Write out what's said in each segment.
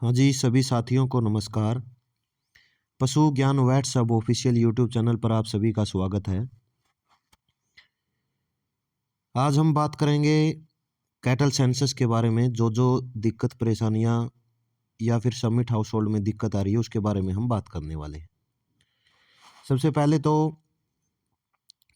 हाँ जी, सभी साथियों को नमस्कार। पशु ज्ञान वैट सब ऑफिशियल यूट्यूब चैनल पर आप सभी का स्वागत है। आज हम बात करेंगे कैटल सेंसस के बारे में, जो दिक्कत परेशानियां या फिर समिट हाउस होल्ड में दिक्कत आ रही है उसके बारे में हम बात करने वाले हैं। सबसे पहले तो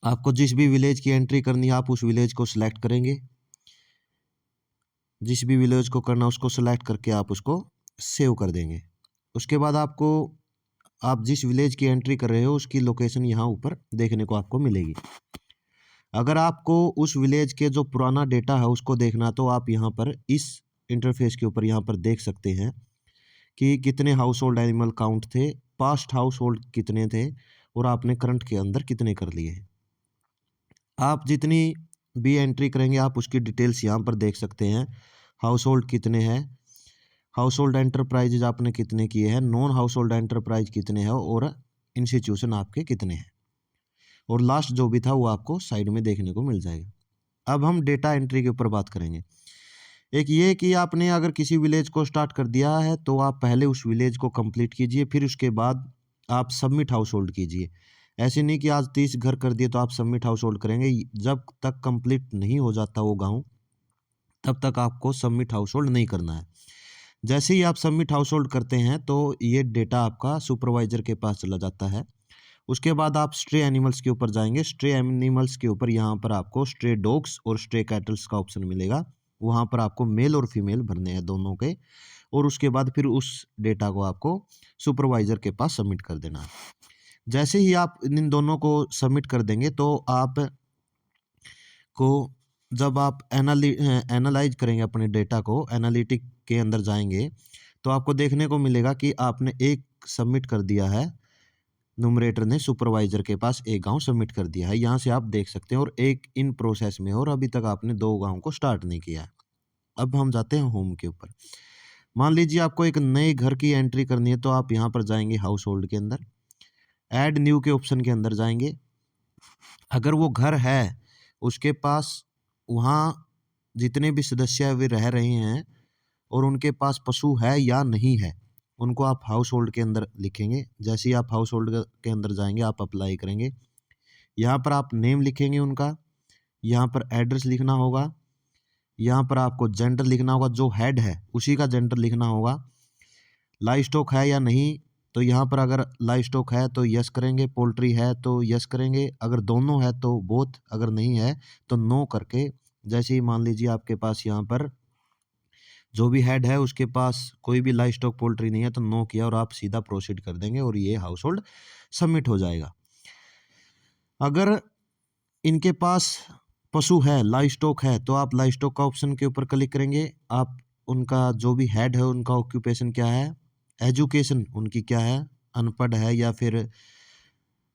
आपको जिस भी विलेज की एंट्री करनी है आप उस विलेज को सिलेक्ट करेंगे। जिस भी विलेज को करना उसको सिलेक्ट करके आप उसको सेव कर देंगे। उसके बाद आप जिस विलेज की एंट्री कर रहे हो उसकी लोकेशन यहाँ ऊपर देखने को आपको मिलेगी। अगर आपको उस विलेज के जो पुराना डेटा है उसको देखना तो आप यहाँ पर इस इंटरफेस के ऊपर यहाँ पर देख सकते हैं कि कितने हाउस होल्ड एनिमल काउंट थे, पास्ट हाउस होल्ड कितने थे और आपने करंट के अंदर कितने कर लिए हैं। आप जितनी भी एंट्री करेंगे आप उसकी डिटेल्स यहाँ पर देख सकते हैं। हाउस होल्ड कितने हैं, हाउस होल्ड एंटरप्राइजेज आपने कितने किए हैं, नॉन हाउस होल्ड एंटरप्राइज कितने हैं और इंस्टीट्यूशन आपके कितने हैं, और लास्ट जो भी था वो आपको साइड में देखने को मिल जाएगा। अब हम डेटा एंट्री के ऊपर बात करेंगे। एक ये कि आपने अगर किसी विलेज को स्टार्ट कर दिया है तो आप पहले उस विलेज को कंप्लीट कीजिए, फिर उसके बाद आप सबमिट हाउस होल्ड कीजिए। ऐसे नहीं कि आज 30 घर कर दिए तो आप सबमिट हाउस होल्ड करेंगे। जब तक कंप्लीट नहीं हो जाता वो गांव तब तक आपको सबमिट हाउस होल्ड नहीं करना है। जैसे ही आप सबमिट हाउस होल्ड करते हैं तो ये डेटा आपका सुपरवाइजर के पास चला जाता है। उसके बाद आप स्ट्रे एनिमल्स के ऊपर जाएंगे। स्ट्रे एनिमल्स के ऊपर यहाँ पर आपको स्ट्रे डॉग्स और स्ट्रे कैटल्स का ऑप्शन मिलेगा। वहाँ पर आपको मेल और फीमेल भरने हैं दोनों के, और उसके बाद फिर उस डेटा को आपको सुपरवाइजर के पास सबमिट कर देना है। जैसे ही आप इन दोनों को सबमिट कर देंगे तो आप को जब आप एनालाइज करेंगे अपने डेटा को, एनालिटिक के अंदर जाएंगे तो आपको देखने को मिलेगा कि आपने एक सबमिट कर दिया है, न्यूमरेटर ने सुपरवाइजर के पास एक गांव सबमिट कर दिया है, यहाँ से आप देख सकते हैं, और एक इन प्रोसेस में है और अभी तक आपने 2 गांव को स्टार्ट नहीं किया है। अब हम जाते हैं होम के ऊपर। मान लीजिए आपको एक नए घर की एंट्री करनी है तो आप यहाँ पर जाएंगे हाउस होल्ड के अंदर, ऐड न्यू के ऑप्शन के अंदर जाएंगे। अगर वो घर है उसके पास वहाँ जितने भी सदस्य वे रह रहे हैं और उनके पास पशु है या नहीं है उनको आप हाउस होल्ड के अंदर लिखेंगे। जैसे ही आप हाउस होल्ड के अंदर जाएंगे आप अप्लाई करेंगे। यहाँ पर आप नेम लिखेंगे उनका, यहाँ पर एड्रेस लिखना होगा, यहाँ पर आपको जेंडर लिखना होगा, जो हेड है उसी का जेंडर लिखना होगा। लाइव स्टॉक है या नहीं, तो यहाँ पर अगर लाइव स्टॉक है तो यस करेंगे, पोल्ट्री है तो यस करेंगे, अगर दोनों है तो बोथ, अगर नहीं है तो नो करके। जैसे ही मान लीजिए आपके पास यहाँ पर जो भी हेड है उसके पास कोई भी लाइव स्टॉक पोल्ट्री नहीं है तो नो किया और आप सीधा प्रोसीड कर देंगे और ये हाउस होल्ड सबमिट हो जाएगा। अगर इनके पास पशु है, लाइव स्टॉक है, तो आप लाइव स्टॉक का ऑप्शन के ऊपर क्लिक करेंगे। आप उनका जो भी हेड है उनका ऑक्यूपेशन क्या है, एजुकेशन उनकी क्या है, अनपढ़ है या फिर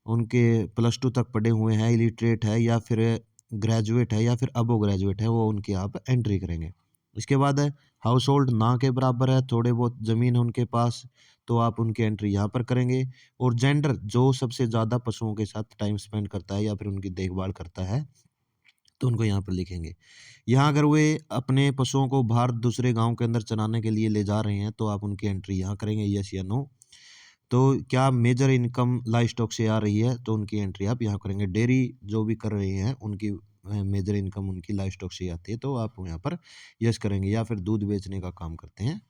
उनके +2 तक पढ़े हुए हैं, इलिटरेट है या फिर ग्रेजुएट है या फिर अबो ग्रेजुएट है, वो उनकी आप एंट्री करेंगे। इसके बाद है हाउस होल्ड ना के बराबर है, थोड़े बहुत ज़मीन है उनके पास, तो आप उनकी एंट्री यहाँ पर करेंगे। और जेंडर जो सबसे ज़्यादा पशुओं के साथ टाइम स्पेंड करता है या फिर उनकी देखभाल करता है तो उनको यहाँ पर लिखेंगे। यहाँ अगर वे अपने पशुओं को बाहर दूसरे गाँव के अंदर चराने के लिए ले जा रहे हैं तो आप उनकी एंट्री यहाँ करेंगे, यस या नो। तो क्या मेजर इनकम लाइव स्टॉक से आ रही है तो उनकी एंट्री आप यहाँ करेंगे। डेयरी जो भी कर रहे हैं उनकी मेजर इनकम उनकी लाइव स्टॉक से आती है तो आप यहाँ पर यस करेंगे, या फिर दूध बेचने का काम करते हैं।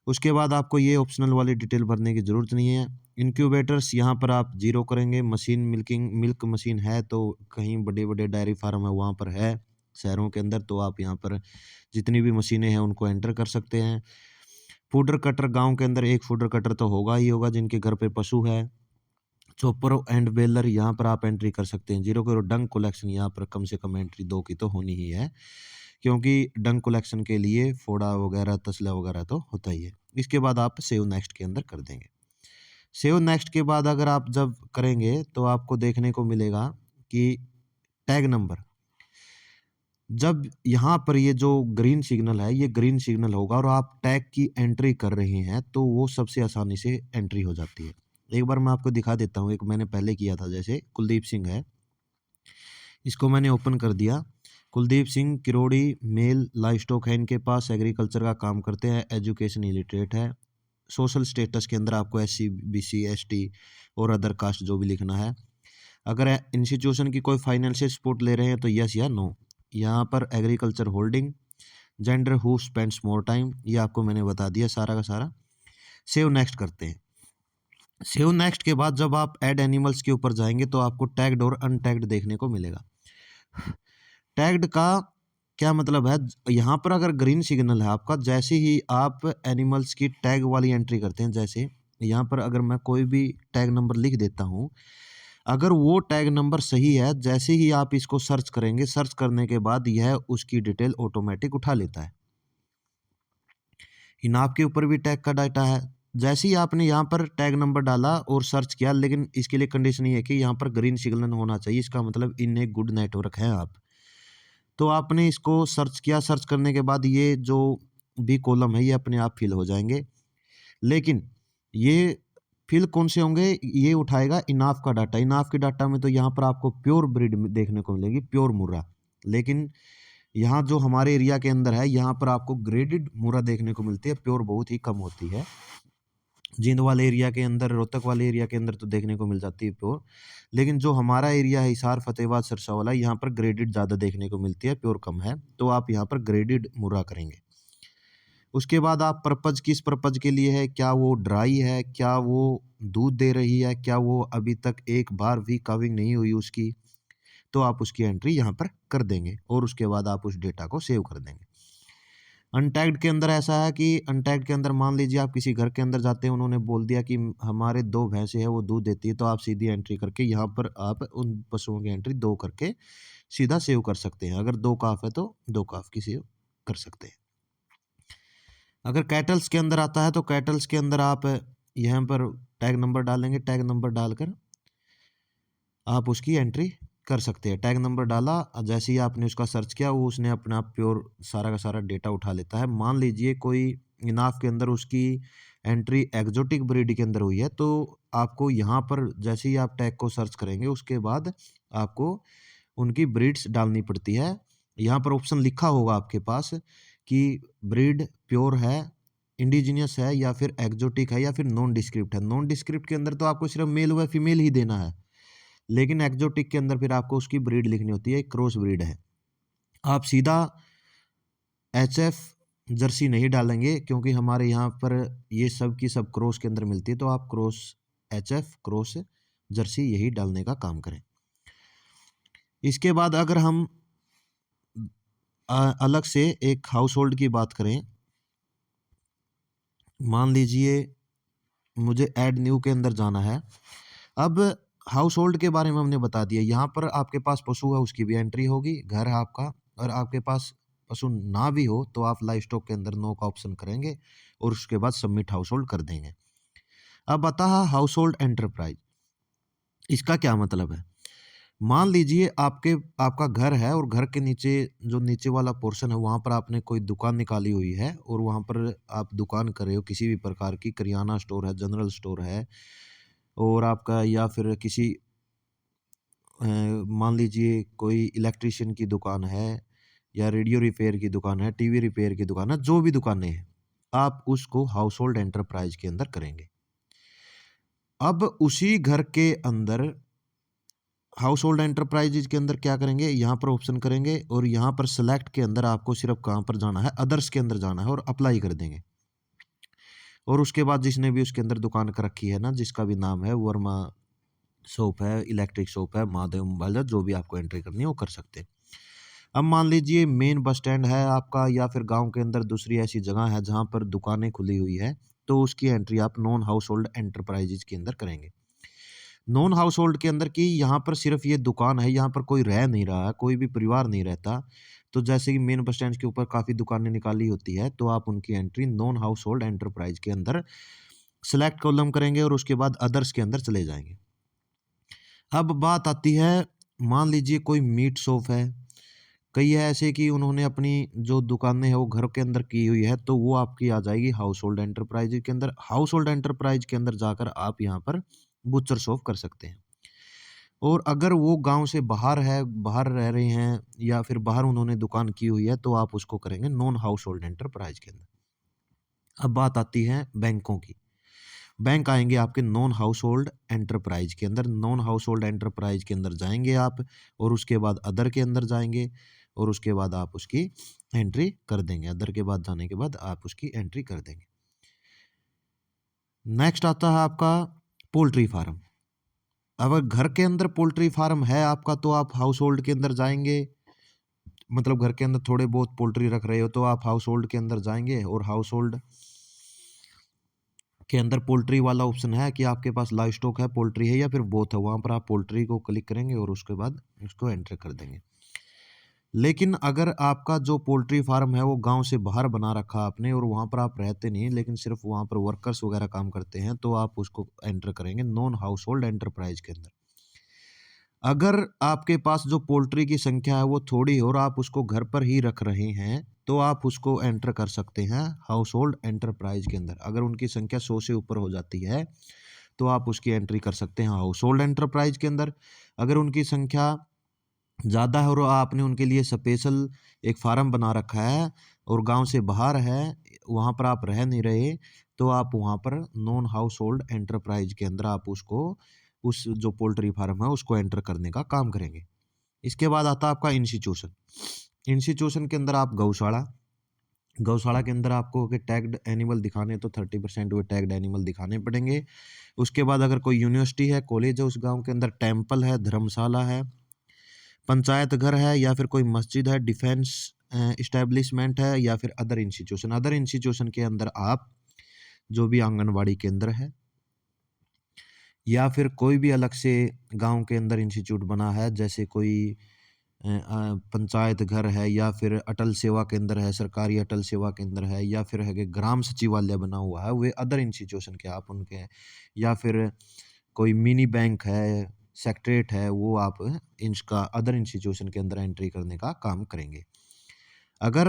उसके बाद आपको ये ऑप्शनल वाली डिटेल भरने की ज़रूरत नहीं है। इंक्यूबेटर्स यहाँ पर आप 0 करेंगे। मशीन मिल्क मशीन है तो कहीं बड़े बड़े डेयरी फार्म है वहाँ पर है शहरों के अंदर, तो आप यहाँ पर जितनी भी मशीनें हैं उनको एंटर कर सकते हैं। फूडर कटर गांव के अंदर एक फूडर कटर तो होगा ही होगा जिनके घर पे पशु है। चॉपर एंड बेलर यहाँ पर आप एंट्री कर सकते हैं। 0 करो डंग कलेक्शन, यहाँ पर कम से कम एंट्री 2 की तो होनी ही है, क्योंकि डंग कलेक्शन के लिए फोड़ा वगैरह तसला वगैरह तो होता ही है। इसके बाद आप सेव नेक्स्ट के अंदर कर देंगे। सेव नेक्स्ट के बाद अगर आप जब करेंगे तो आपको देखने को मिलेगा कि टैग नंबर, जब यहाँ पर ये जो ग्रीन सिग्नल है ये ग्रीन सिग्नल होगा और आप टैग की एंट्री कर रहे हैं तो वो सबसे आसानी से एंट्री हो जाती है। एक बार मैं आपको दिखा देता हूँ, एक मैंने पहले किया था। जैसे कुलदीप सिंह है, इसको मैंने ओपन कर दिया। कुलदीप सिंह किरोड़ी, मेल लाइव स्टॉक है इनके पास, एग्रीकल्चर का काम करते हैं, एजुकेशन इलिटरेट है। सोशल स्टेटस के अंदर आपको SC BC ST और अदर कास्ट जो भी लिखना है। अगर इंस्टीट्यूशन की कोई फाइनेंशियल सपोर्ट ले रहे हैं तो यस या नो। यहाँ पर agriculture holding, gender who spends more time, ये आपको मैंने बता दिया सारा का सारा। सेव नेक्स्ट करते हैं। सेव नेक्स्ट के बाद जब आप ऐड एनिमल्स के ऊपर जाएंगे तो आपको टैग्ड और अनटैग्ड देखने को मिलेगा। टैग्ड का क्या मतलब है, यहाँ पर अगर ग्रीन सिग्नल है आपका, जैसे ही आप एनिमल्स की टैग वाली एंट्री करते हैं, जैसे यहाँ पर अगर मैं कोई भी टैग नंबर लिख देता हूँ, अगर वो टैग नंबर सही है, जैसे ही आप इसको सर्च करेंगे, सर्च करने के बाद यह उसकी डिटेल ऑटोमेटिक उठा लेता है। इनाफ के ऊपर भी टैग का डाटा है। जैसे ही आपने यहाँ पर टैग नंबर डाला और सर्च किया, लेकिन इसके लिए कंडीशन ये है कि यहाँ पर ग्रीन सिग्नल होना चाहिए, इसका मतलब इन एक गुड नेटवर्क है आप। तो आपने इसको सर्च किया, सर्च करने के बाद ये जो भी कॉलम है ये अपने आप फिल हो जाएंगे। लेकिन ये फिल कौन से होंगे, ये उठाएगा इनाफ का डाटा। इनाफ के डाटा में तो यहाँ पर आपको प्योर ब्रीड देखने को मिलेगी, प्योर मुर्रा। लेकिन यहाँ जो हमारे एरिया के अंदर है, यहाँ पर आपको ग्रेडेड मुर्रा देखने को मिलती है, प्योर बहुत ही कम होती है। जींद वाले एरिया के अंदर, रोहतक वाले एरिया के अंदर तो देखने को मिल जाती है प्योर। लेकिन जो हमारा एरिया है हिसार, फतेहाबाद, सिरसा वाला, यहाँ पर ग्रेडेड ज़्यादा देखने को मिलती है, प्योर कम है। तो आप यहाँ पर ग्रेडेड मुर्रा करेंगे। उसके बाद आप पर्पज किस पर्पज के लिए है, क्या वो ड्राई है, क्या वो दूध दे रही है, क्या वो अभी तक एक बार भी काविंग नहीं हुई उसकी, तो आप उसकी एंट्री यहाँ पर कर देंगे और उसके बाद आप उस डेटा को सेव कर देंगे। अनटैग्ड के अंदर ऐसा है कि अनटैग्ड के अंदर मान लीजिए आप किसी घर के अंदर जाते हैं, उन्होंने बोल दिया कि हमारे 2 भैंसें हैं, वो दूध देती है, तो आप सीधी एंट्री करके यहाँ पर आप उन पशुओं की एंट्री 2 करके सीधा सेव कर सकते हैं। अगर 2 काफ है तो 2 काफ की सेव कर सकते हैं। अगर कैटल्स के अंदर आता है तो कैटल्स के अंदर आप यहाँ पर टैग नंबर डालेंगे, टैग नंबर डालकर आप उसकी एंट्री कर सकते हैं। टैग नंबर डाला, जैसे ही आपने उसका सर्च किया, वो उसने अपने आप प्योर सारा का सारा डेटा उठा लेता है। मान लीजिए कोई इनाफ के अंदर उसकी एंट्री एग्जोटिक ब्रीड के अंदर हुई है, तो आपको यहाँ पर जैसे ही आप टैग को सर्च करेंगे, उसके बाद आपको उनकी ब्रीड्स डालनी पड़ती है। यहाँ पर ऑप्शन लिखा होगा आपके पास कि ब्रीड प्योर है, इंडिजिनियस है, या फिर एग्जोटिक है, या फिर नॉन डिस्क्रिप्ट है। नॉन डिस्क्रिप्ट के अंदर तो आपको सिर्फ मेल व फीमेल ही देना है, लेकिन एग्जोटिक के अंदर फिर आपको उसकी ब्रीड लिखनी होती है, क्रॉस ब्रीड है। आप सीधा HF जर्सी नहीं डालेंगे, क्योंकि हमारे यहाँ पर ये सब की सब क्रॉस के अंदर मिलती है, तो आप क्रॉस HF, क्रॉस जर्सी यही डालने का काम करें। इसके बाद अगर हम अलग से एक हाउस होल्ड की बात करें, मान लीजिए मुझे ऐड न्यू के अंदर जाना है। अब हाउस होल्ड के बारे में हमने बता दिया, यहाँ पर आपके पास पशु है उसकी भी एंट्री होगी, घर है आपका, और आपके पास पशु ना भी हो तो आप लाइव स्टॉक के अंदर नो का ऑप्शन करेंगे और उसके बाद सबमिट हाउस होल्ड कर देंगे। अब आता है हाउस होल्ड एंटरप्राइज। इसका क्या मतलब है, मान लीजिए आपका घर है और घर के नीचे जो नीचे वाला पोर्शन है, वहाँ पर आपने कोई दुकान निकाली हुई है और वहाँ पर आप दुकान कर रहे हो किसी भी प्रकार की, करियाना स्टोर है, जनरल स्टोर है, और आपका या फिर किसी मान लीजिए कोई इलेक्ट्रिशियन की दुकान है, या रेडियो रिपेयर की दुकान है, टीवी रिपेयर की दुकान है, जो भी दुकानें हैं, आप उसको हाउस होल्ड एंटरप्राइज के अंदर करेंगे। अब उसी घर के अंदर हाउस होल्ड एंटरप्राइजेज के अंदर क्या करेंगे, यहाँ पर ऑप्शन करेंगे और यहाँ पर सेलेक्ट के अंदर आपको सिर्फ कहाँ पर जाना है, अदर्स के अंदर जाना है और अप्लाई कर देंगे। और उसके बाद जिसने भी उसके अंदर दुकान कर रखी है ना, जिसका भी नाम है, वर्मा शॉप है, इलेक्ट्रिक शॉप है, महादेव मोबाइल, जो भी आपको एंट्री करनी है वो कर सकते हैं। अब मान लीजिए मेन बस स्टैंड है आपका, या फिर गांव के अंदर दूसरी ऐसी जगह है जहां पर दुकानें खुली हुई है, तो उसकी एंट्री आप नॉन हाउस होल्ड एंटरप्राइजेज के अंदर करेंगे। नॉन हाउस होल्ड के अंदर की यहाँ पर सिर्फ ये दुकान है, यहाँ पर कोई रह नहीं रहा है, कोई भी परिवार नहीं रहता। तो जैसे कि मेन बस स्टैंड के ऊपर काफ़ी दुकानें निकाली होती है, तो आप उनकी entry non house hold enterprise के अंदर सेलेक्ट कॉलम करेंगे और उसके बाद अदर्स के अंदर चले जाएंगे। अब बात आती है, मान लीजिए कोई मीट शॉप है, कई है ऐसे कि उन्होंने अपनी जो दुकानें हैं वो घर के अंदर की हुई है, तो वो आपकी आ जाएगी हाउस होल्ड एंटरप्राइज के अंदर। हाउस होल्ड एंटरप्राइज के अंदर जाकर आप यहाँ पर बुचर शॉप कर सकते हैं। और अगर वो गांव से बाहर है, बाहर रह रहे हैं या फिर बाहर उन्होंने दुकान की हुई है, तो आप उसको करेंगे नॉन हाउस होल्ड एंटरप्राइज के अंदर। अब बात आती है बैंकों की। बैंक आएंगे आपके नॉन हाउस होल्ड एंटरप्राइज के अंदर। नॉन हाउस होल्ड एंटरप्राइज के अंदर जाएंगे आप, और उसके बाद अदर के अंदर जाएंगे, और उसके बाद आप उसकी एंट्री कर देंगे। अदर के बाद जाने के बाद आप उसकी एंट्री कर देंगे। नेक्स्ट आता है आपका पोल्ट्री फार्म। अगर घर के अंदर पोल्ट्री फार्म है आपका, तो आप हाउस होल्ड के अंदर जाएंगे, मतलब घर के अंदर थोड़े बहुत पोल्ट्री रख रहे हो तो आप हाउस होल्ड के अंदर जाएंगे, और हाउस होल्ड के अंदर पोल्ट्री वाला ऑप्शन है कि आपके पास लाइव स्टॉक है, पोल्ट्री है या फिर बोथ है, वहाँ पर आप पोल्ट्री को क्लिक करेंगे और उसके बाद उसको एंटर कर देंगे। लेकिन अगर आपका जो पोल्ट्री फार्म है वो गांव से बाहर बना रखा आपने, और वहाँ पर आप रहते नहीं, लेकिन सिर्फ वहाँ पर वर्कर्स वगैरह काम करते हैं, तो आप उसको एंटर करेंगे नॉन हाउस होल्ड एंटरप्राइज के अंदर। अगर आपके पास जो पोल्ट्री की संख्या है वो थोड़ी है और आप उसको घर पर ही रख रहे हैं, तो आप उसको एंटर कर सकते हैं हाउस होल्ड एंटरप्राइज के अंदर। अगर उनकी संख्या 100 से ऊपर हो जाती है तो आप उसकी एंट्री कर सकते हैं हाउस होल्ड एंटरप्राइज के अंदर। अगर उनकी संख्या ज़्यादा है और आपने उनके लिए स्पेशल एक फार्म बना रखा है और गांव से बाहर है, वहाँ पर आप रह नहीं रहे, तो आप वहाँ पर नॉन हाउस होल्ड एंटरप्राइज के अंदर आप उसको, उस जो पोल्ट्री फार्म है उसको एंटर करने का काम करेंगे। इसके बाद आता है आपका इंस्टीट्यूशन। इंस्टीट्यूशन के अंदर आप गौशाला, गौशाला के अंदर आपको अगर टैग्ड एनिमल दिखाने तो 30% वो टैग्ड एनिमल दिखाने पड़ेंगे। उसके बाद अगर कोई यूनिवर्सिटी है, कॉलेज है उस गांव के अंदर, टेम्पल है, धर्मशाला है, पंचायत घर है, या फिर कोई मस्जिद है, डिफेंस इस्टेब्लिशमेंट है, या फिर अदर इंस्टीट्यूशन। अदर इंस्टीट्यूशन के अंदर आप जो भी आंगनवाड़ी केंद्र है, या फिर कोई भी अलग से गांव के अंदर इंस्टीट्यूट बना है, जैसे कोई पंचायत घर है, या फिर अटल सेवा केंद्र है, सरकारी अटल सेवा केंद्र है, या फिर है कि ग्राम सचिवालय बना हुआ है, वे अदर इंस्टीट्यूशन के आप उनके हैं। या फिर कोई मिनी बैंक है, सेक्रेटरीट है, वो आप इसका अदर इंस्टीट्यूशन के अंदर एंट्री करने का काम करेंगे। अगर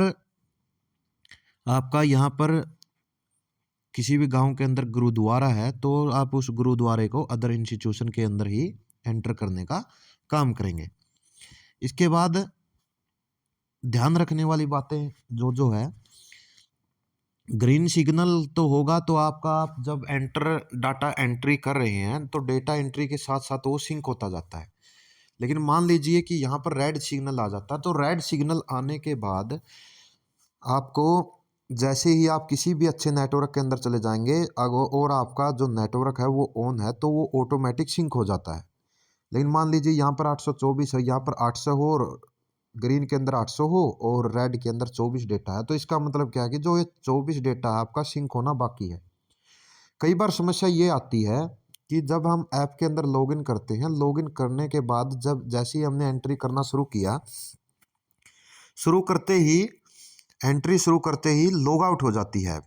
आपका यहाँ पर किसी भी गांव के अंदर गुरुद्वारा है, तो आप उस गुरुद्वारे को अदर इंस्टीट्यूशन के अंदर ही एंटर करने का काम करेंगे। इसके बाद ध्यान रखने वाली बातें जो जो है, ग्रीन सिग्नल तो होगा तो आपका, आप जब डाटा एंट्री कर रहे हैं तो डेटा एंट्री के साथ साथ वो सिंक होता जाता है। लेकिन मान लीजिए कि यहाँ पर रेड सिग्नल आ जाता है, तो रेड सिग्नल आने के बाद आपको, जैसे ही आप किसी भी अच्छे नेटवर्क के अंदर चले जाएंगे और आपका जो नेटवर्क है वो ऑन है, तो वो ऑटोमेटिक सिंक हो जाता है। लेकिन मान लीजिए यहाँ पर 824 है, यहाँ पर 800 हो, और ग्रीन के अंदर 800 हो और रेड के अंदर 24 डेटा है, तो इसका मतलब क्या है कि जो ये 24 डेटा है आपका सिंक होना बाकी है। कई बार समस्या ये आती है कि जब हम ऐप के अंदर लॉगिन करते हैं, लॉगिन करने के बाद जब जैसे ही हमने एंट्री करना शुरू किया, शुरू करते ही एंट्री शुरू करते ही लॉग आउट हो जाती है।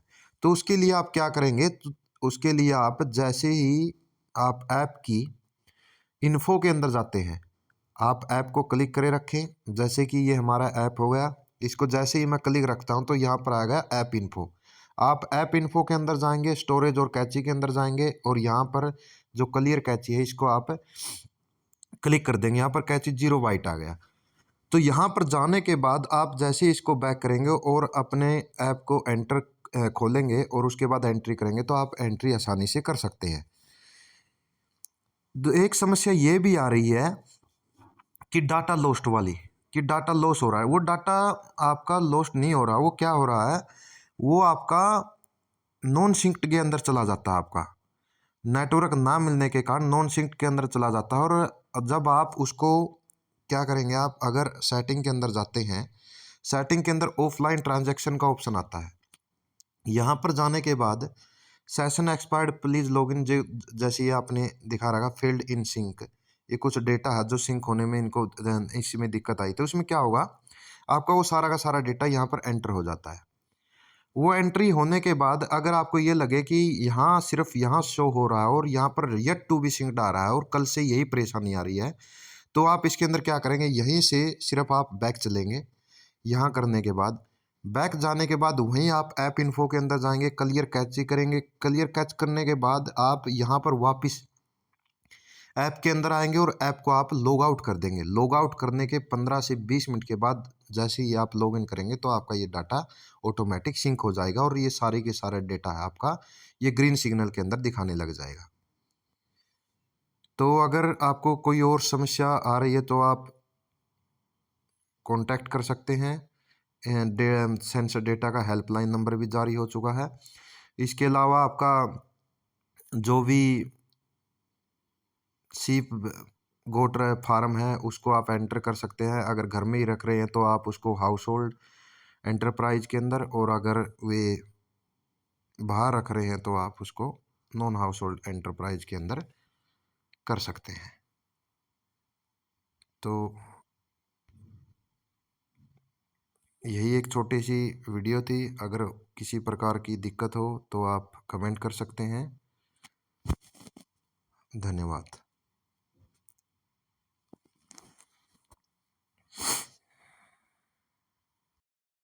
तो उसके लिए आप क्या करेंगे, तो उसके लिए आप जैसे ही आप ऐप की इन्फो के अंदर जाते हैं, आप ऐप को क्लिक करे रखें। जैसे कि ये हमारा ऐप हो गया, इसको जैसे ही मैं क्लिक रखता हूँ तो यहाँ पर आएगा ऐप इन्फो। आप ऐप इन्फो के अंदर जाएंगे, स्टोरेज और कैची के अंदर जाएंगे, और यहाँ पर जो क्लियर कैची है इसको आप क्लिक कर देंगे। यहाँ पर कैची 0 बाइट आ गया। तो यहाँ पर जाने के बाद आप जैसे ही इसको बैक करेंगे और अपने ऐप को एंटर खोलेंगे और उसके बाद एंट्री करेंगे, तो आप एंट्री आसानी से कर सकते हैं। एक समस्या ये भी आ रही है कि डाटा लॉस्ट वाली, कि डाटा लॉस हो रहा है। वो डाटा आपका लॉस्ट नहीं हो रहा, वो क्या हो रहा है, वो आपका नॉन सिंक्ड के अंदर चला जाता है। आपका नेटवर्क ना मिलने के कारण नॉन सिंक्ड के अंदर चला जाता है। और जब आप उसको क्या करेंगे, आप अगर सेटिंग के अंदर जाते हैं, सेटिंग के अंदर ऑफलाइन ट्रांजैक्शन का ऑप्शन आता है। यहाँ पर जाने के बाद सेशन एक्सपायर्ड प्लीज लॉगिन, जैसे ये आपने दिखा रहा फील्ड इन सिंक, ये कुछ डेटा है जो सिंक होने में इनको इसमें दिक्कत आई, तो उसमें क्या होगा, आपका वो सारा का सारा डेटा यहाँ पर एंटर हो जाता है। वो एंट्री होने के बाद अगर आपको ये लगे कि यहाँ सिर्फ यहाँ शो हो रहा है और यहाँ पर येट टू बी सिंक्ड आ रहा है और कल से यही परेशानी आ रही है, तो आप इसके अंदर क्या करेंगे, यहीं से सिर्फ आप बैक चलेंगे। यहाँ करने के बाद बैक जाने के बाद वहीं आप ऐप इन्फो के अंदर जाएंगे, क्लियर कैच करेंगे। क्लियर कैच करने के बाद आप यहाँ पर वापस ऐप के अंदर आएंगे और ऐप को आप लॉग आउट कर देंगे। लॉग आउट करने के 15 से 20 मिनट के बाद जैसे ही आप लॉग इन करेंगे तो आपका ये डाटा ऑटोमेटिक सिंक हो जाएगा और ये सारे के सारे डेटा है आपका ये ग्रीन सिग्नल के अंदर दिखाने लग जाएगा। तो अगर आपको कोई और समस्या आ रही है तो आप कांटेक्ट कर सकते हैं। सेंसर डेटा का हेल्पलाइन नंबर भी जारी हो चुका है। इसके अलावा आपका जो भी सीप गोट फार्म है उसको आप एंटर कर सकते हैं। अगर घर में ही रख रहे हैं तो आप उसको हाउस होल्ड एंटरप्राइज के अंदर, और अगर वे बाहर रख रहे हैं तो आप उसको नॉन हाउस होल्ड एंटरप्राइज के अंदर कर सकते हैं। तो यही एक छोटी सी वीडियो थी। अगर किसी प्रकार की दिक्कत हो तो आप कमेंट कर सकते हैं। धन्यवाद।